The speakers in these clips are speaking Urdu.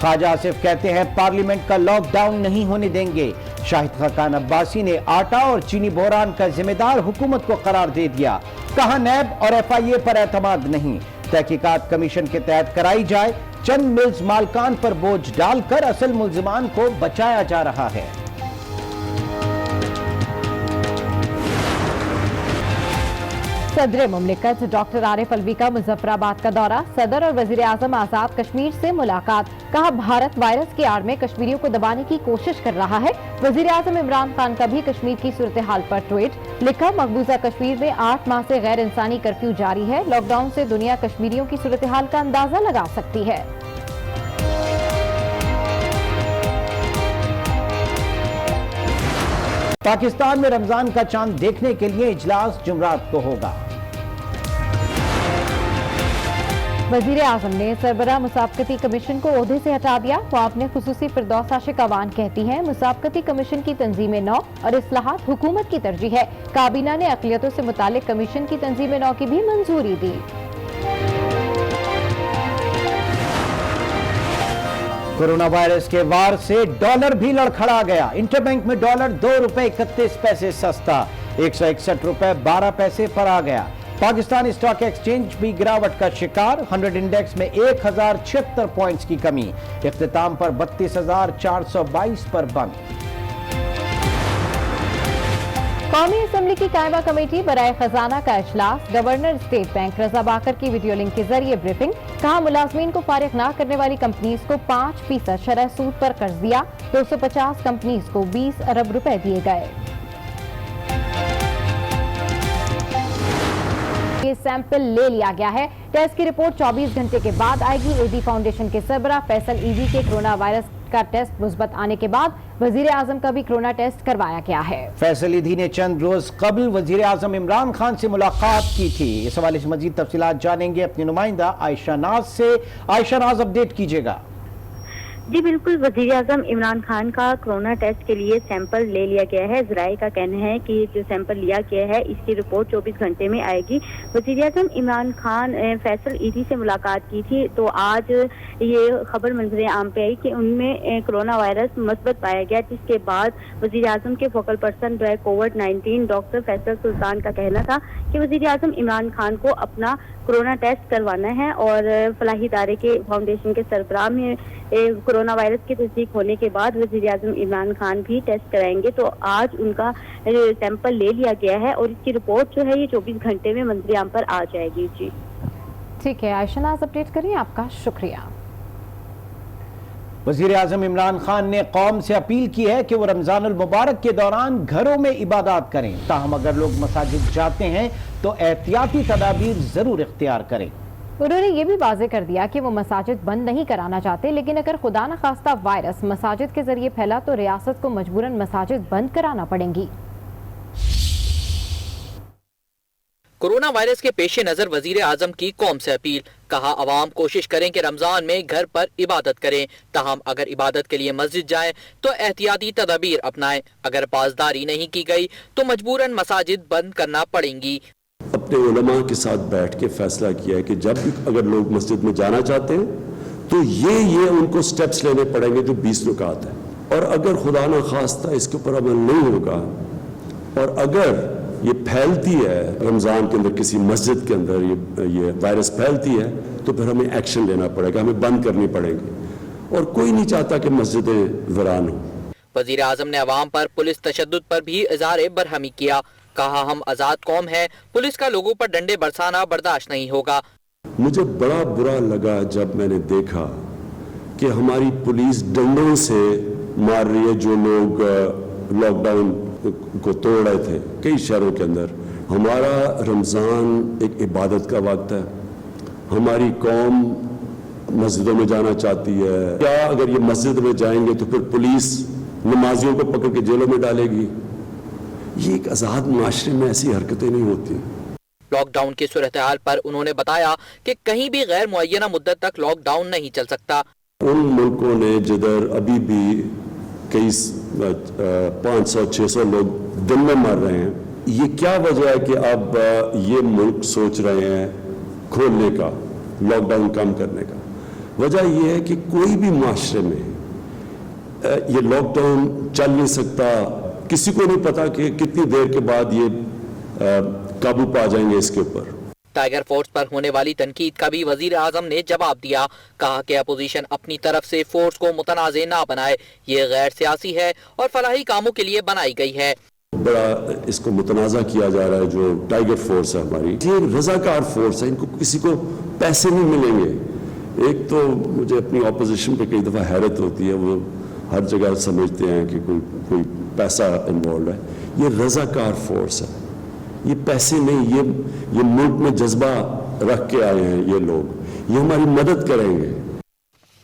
خواجہ آصف کہتے ہیں پارلیمنٹ کا لاک ڈاؤن نہیں ہونے دیں گے۔ شاہد خاقان عباسی نے آٹا اور چینی بحران کا ذمہ دار حکومت کو قرار دے دیا، کہا نیب اور ایف آئی اے پر اعتماد نہیں، تحقیقات کمیشن کے تحت کرائی جائے، چند ملز مالکان پر بوجھ ڈال کر اصل ملزمان کو بچایا جا رہا ہے۔ صدر مملکت ڈاکٹر عارف الوی کا مظفر آباد کا دورہ، صدر اور وزیر اعظم آزاد کشمیر سے ملاقات، کہا بھارت وائرس کی آڑ میں کشمیریوں کو دبانے کی کوشش کر رہا ہے۔ وزیر اعظم عمران خان کا بھی کشمیر کی صورتحال پر ٹویٹ، لکھا مقبوضہ کشمیر میں 8 ماہ سے غیر انسانی کرفیو جاری ہے، لاک ڈاؤن سے دنیا کشمیریوں کی صورتحال کا اندازہ لگا سکتی ہے۔ پاکستان میں رمضان کا چاند دیکھنے کے لیے اجلاس جمعرات کو ہوگا۔ وزیر اعظم نے سربراہ مسابقتی کمیشن کو عہدے سے ہٹا دیا، وہ اپنے خصوصی فردوس عاشق اوان کہتی ہیں مسابقتی کمیشن کی تنظیم نو اور اصلاحات حکومت کی ترجیح ہے۔ کابینہ نے اقلیتوں سے متعلق کمیشن کی تنظیم نو کی بھی منظوری دی۔ کورونا وائرس کے وار سے ڈالر بھی لڑکھڑا گیا، انٹر بینک میں ڈالر 2 روپے 31 پیسے سستا، 161 روپے 12 پیسے پر آ گیا۔ پاکستان اسٹاک ایکسچینج بھی گراوٹ کا شکار، 100 انڈیکس میں 1076 پوائنٹس کی کمی، اختتام پر 32,422 پر بند۔ قومی اسمبلی کی قائمہ کمیٹی برائے خزانہ کا اجلاس، گورنر اسٹیٹ بینک رضا باکر کی ویڈیو لنک کے ذریعے بریفنگ، کہا ملازمین کو فارغ نہ کرنے والی کمپنیز کو 5% شرح سود پر قرض دیا، 250 کمپنیز کو 20 ارب روپے دیے گئے۔ یہ سیمپل لے لیا گیا ہے، ٹیسٹ کی رپورٹ 24 گھنٹے کے بعد آئے گی۔ اے ڈی فاؤنڈیشن کے سربراہ فیصل ایدھی کے کرونا وائرس کا ٹیسٹ مثبت آنے کے بعد وزیر اعظم کا بھی کرونا ٹیسٹ کروایا گیا ہے۔ فیصل ایدھی نے چند روز قبل وزیر اعظم عمران خان سے ملاقات کی تھی۔ اس حوالے سے مزید تفصیلات جانیں گے اپنی نمائندہ عائشہ ناز سے۔ عائشہ ناز، اپڈیٹ کیجیے گا۔ جی بالکل، وزیر اعظم عمران خان کا کرونا ٹیسٹ کے لیے سیمپل لے لیا گیا ہے۔ ذرائع کا کہنا ہے کہ جو سیمپل لیا گیا ہے اس کی رپورٹ 24 گھنٹے میں آئے گی۔ وزیر اعظم عمران خان فیصل ایدھی سے ملاقات کی تھی تو آج یہ خبر منظر عام پہ آئی کہ ان میں کرونا وائرس مثبت پایا گیا، جس کے بعد وزیر اعظم کے فوکل پرسن برائے کووڈ-19 ڈاکٹر فیصل سلطان کا کہنا تھا کہ وزیر اعظم عمران خان کو اپنا کرونا ٹیسٹ کروانا ہے، اور فلاحی ادارے کے فاؤنڈیشن کے سربراہ میں کرونا وائرس کی تصدیق ہونے کے بعد وزیر اعظم عمران خان بھی ٹیسٹ کرائیں گے۔ تو آج ان کا سیمپل لے لیا گیا ہے اور اس کی رپورٹ جو ہے یہ 24 گھنٹے میں منظر عام پر آ جائے گی۔ جی ٹھیک ہے عائشہ ناز، اپڈیٹ کریے، آپ کا شکریہ۔ وزیر اعظم عمران خان نے قوم سے اپیل کی ہے کہ وہ رمضان المبارک کے دوران گھروں میں عبادات کریں، تاہم اگر لوگ مساجد جاتے ہیں تو احتیاطی تدابیر ضرور اختیار کریں۔ انہوں نے یہ بھی واضح کر دیا کہ وہ مساجد بند نہیں کرانا چاہتے، لیکن اگر خدا نخواستہ وائرس مساجد کے ذریعے پھیلا تو ریاست کو مجبوراً مساجد بند کرانا پڑیں گی۔ کورونا وائرس کے پیش نظر وزیر اعظم کی قوم سے اپیل، کہا عوام کوشش کریں کہ رمضان میں گھر پر عبادت کریں، تاہم اگر عبادت کے لیے مسجد جائیں تو احتیاطی تدابیر اپنائیں، اگر پاسداری نہیں کی گئی تو مجبوراً مساجد بند کرنا پڑیں گی۔ اپنے علماء کے ساتھ بیٹھ کے فیصلہ کیا ہے کہ جب بھی اگر لوگ مسجد میں جانا چاہتے ہیں تو یہ ان کو سٹیپس لینے پڑیں گے جو 20 رکعت ہیں، اور اگر خدا نخواستہ اس کے اوپر عمل نہیں ہوگا اور اگر یہ پھیلتی ہے رمضان کے اندر کسی مسجد کے اندر یہ وائرس پھیلتی ہے تو پھر ہمیں ایکشن لینا پڑے گا، ہمیں بند کرنی پڑے گی، اور کوئی نہیں چاہتا کہ مسجدیں ویران ہوں۔ وزیر اعظم نے عوام پر پولیس تشدد پر بھی اظہار برہمی کیا، کہا ہم آزاد قوم ہیں، پولیس کا لوگوں پر ڈنڈے برسانا برداشت نہیں ہوگا۔ مجھے بڑا برا لگا جب میں نے دیکھا کہ ہماری پولیس ڈنڈوں سے مار رہی ہے جو لوگ لاک ڈاؤن کو توڑ رہے تھے کئی شہروں کے اندر۔ ہمارا رمضان ایک عبادت کا وقت ہے، ہماری قوم مسجدوں میں جانا چاہتی ہے، کیا اگر یہ مسجد میں جائیں گے تو پھر پولیس نمازیوں کو پکڑ کے جیلوں میں ڈالے گی؟ یہ ایک آزاد معاشرے میں ایسی حرکتیں نہیں ہوتی۔ لاک ڈاؤن کی صورتحال پر انہوں نے بتایا کہ کہیں بھی غیر معینہ مدت تک لاک ڈاؤن نہیں چل سکتا۔ ان ملکوں نے جدھر ابھی بھی کئی 500-600 لوگ دن میں مر رہے ہیں، یہ کیا وجہ ہے کہ اب یہ ملک سوچ رہے ہیں کھولنے کا، لاک ڈاؤن کم کرنے کا؟ وجہ یہ ہے کہ کوئی بھی معاشرے میں یہ لاک ڈاؤن چل نہیں سکتا، کسی کو نہیں پتا کہ کتنی دیر کے بعد یہ قابو پا جائیں گے اس کے اوپر۔ ٹائیگر فورس پر ہونے والی تنقید کا بھی وزیر اعظم نے جواب دیا، کہا کہ اپوزیشن اپنی طرف سے فورس کو متنازع نہ بنائے، یہ غیر سیاسی ہے اور فلاحی کاموں کے لیے بنائی گئی ہے۔ بڑا اس کو متنازع کیا جا رہا ہے جو ٹائیگر فورس ہے ہماری، یہ رضاکار فورس ہے، ان کو کسی کو پیسے نہیں ملیں گے۔ ایک تو مجھے اپنی اپوزیشن پہ کئی دفعہ حیرت ہوتی ہے، وہ ہر جگہ سمجھتے ہیں کہ کوئی پیسہ انوالوڈ ہے، یہ رضاکار فورس ہے، یہ پیسے نہیں، یہ ملک میں جذبہ رکھ کے آئے ہیں یہ لوگ، یہ ہماری مدد کریں گے۔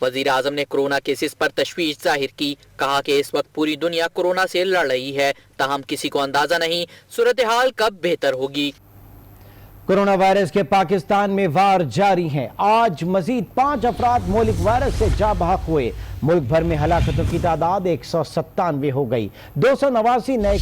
وزیر اعظم نے کورونا کیسز پر تشویش ظاہر کی، کہا کہ اس وقت پوری دنیا کورونا سے لڑ رہی ہے، تاہم کسی کو اندازہ نہیں صورتحال کب بہتر ہوگی۔ کورونا وائرس کے پاکستان میں وار جاری ہیں، آج مزید 5 افراد مولک وائرس سے جاں بحق ہوئے، ملک بھر میں ہلاکتوں کی تعداد 197 ہو گئی، 289 نئے۔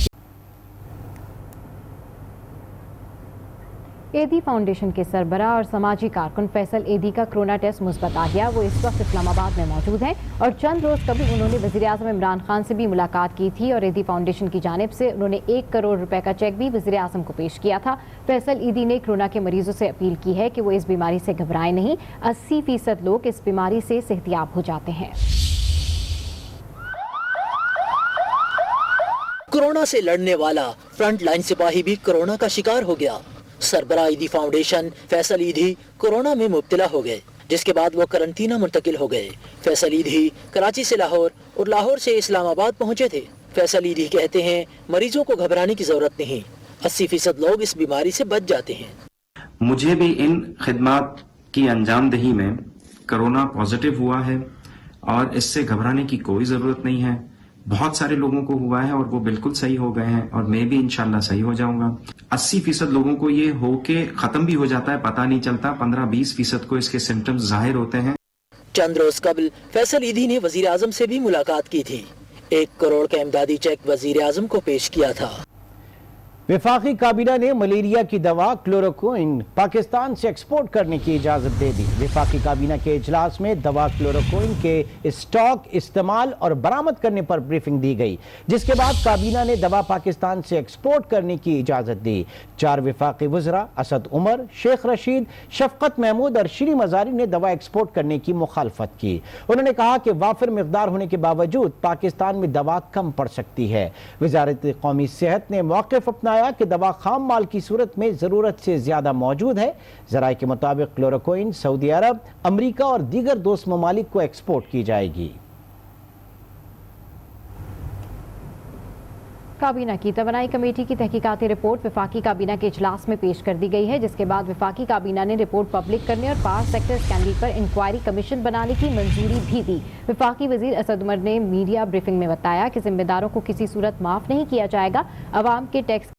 ایدی فاؤنڈیشن کے سربراہ اور سماجی کارکن فیصل ایدی کا کرونا ٹیسٹ مثبت آ گیا، وہ اس وقت اسلام آباد میں موجود ہیں اور چند روز قبل انہوں نے وزیر اعظم عمران خان سے بھی ملاقات کی تھی اور ایدی فاؤنڈیشن کی جانب سے انہوں نے 1 کروڑ روپے کا چیک بھی وزیر اعظم کو پیش کیا تھا۔ فیصل ایدی نے کورونا کے مریضوں سے اپیل کی ہے کہ وہ اس بیماری سے گھبرائیں نہیں، 80% لوگ اس بیماری سے صحتیاب ہو جاتے ہیں۔ کورونا سے لڑنے والا فرنٹ لائن سپاہی بھی کورونا کا شکار ہو گیا۔ سربراہ ایدی فاؤنڈیشن فیصل ایدی کورونا میں مبتلا ہو گئے، جس کے بعد وہ قرنطینہ منتقل ہو گئے۔ فیصل ایدی کراچی سے لاہور اور لاہور سے اسلام آباد پہنچے تھے۔ فیصل ایدی کہتے ہیں مریضوں کو گھبرانے کی ضرورت نہیں، 80% لوگ اس بیماری سے بچ جاتے ہیں۔ مجھے بھی ان خدمات کی انجام دہی میں کرونا پازیٹیو ہوا ہے اور اس سے گھبرانے کی کوئی ضرورت نہیں ہے۔ بہت سارے لوگوں کو ہوا ہے اور وہ بالکل صحیح ہو گئے ہیں اور میں بھی انشاءاللہ صحیح ہو جاؤں گا۔ 80% لوگوں کو یہ ہو کے ختم بھی ہو جاتا ہے، پتہ نہیں چلتا، 15-20% کو اس کے سمٹمز ظاہر ہوتے ہیں۔ چند روز قبل فیصل ایدی نے وزیر اعظم سے بھی ملاقات کی تھی، 1 کروڑ کا امدادی چیک وزیر اعظم کو پیش کیا تھا۔ وفاقی کابینہ نے ملیریا کی دوا کلوروکوئن پاکستان سے ایکسپورٹ کرنے کی اجازت دے دی۔ وفاقی کابینہ کے اجلاس میں دوا کلوروکوئن کے اسٹاک، استعمال اور برآمد کرنے پر بریفنگ دی گئی، جس کے بعد کابینہ نے دوا پاکستان سے ایکسپورٹ کرنے کی اجازت دی۔ 4 وفاقی وزراء اسد عمر، شیخ رشید، شفقت محمود اور شری مزاری نے دوا ایکسپورٹ کرنے کی مخالفت کی۔ انہوں نے کہا کہ وافر مقدار ہونے کے باوجود پاکستان میں دوا کم پڑ سکتی ہے۔ وزارت قومی صحت نے موقف اپنایا کہ دوا خام مال کی صورت میں ضرورت سے زیادہ موجود ہے۔ ذرائع کے مطابق کلوروکوئن سعودی عرب، امریکہ اور دیگر دوست ممالک کو ایکسپورٹ کی جائے گی۔ کابینہ کی توانائی کمیٹی کی تحقیقاتی رپورٹ وفاقی کابینہ کے اجلاس میں پیش کر دی گئی ہے، جس کے بعد وفاقی کابینہ نے رپورٹ پبلک کرنے اور پاور سیکٹر اسکینڈل پر انکوائری کمیشن بنانے کی منظوری بھی دی۔ وفاقی وزیر اسد عمر نے میڈیا بریفنگ میں بتایا کہ ذمہ داروں کو کسی صورت معاف نہیں کیا جائے گا، عوام کے ٹیکس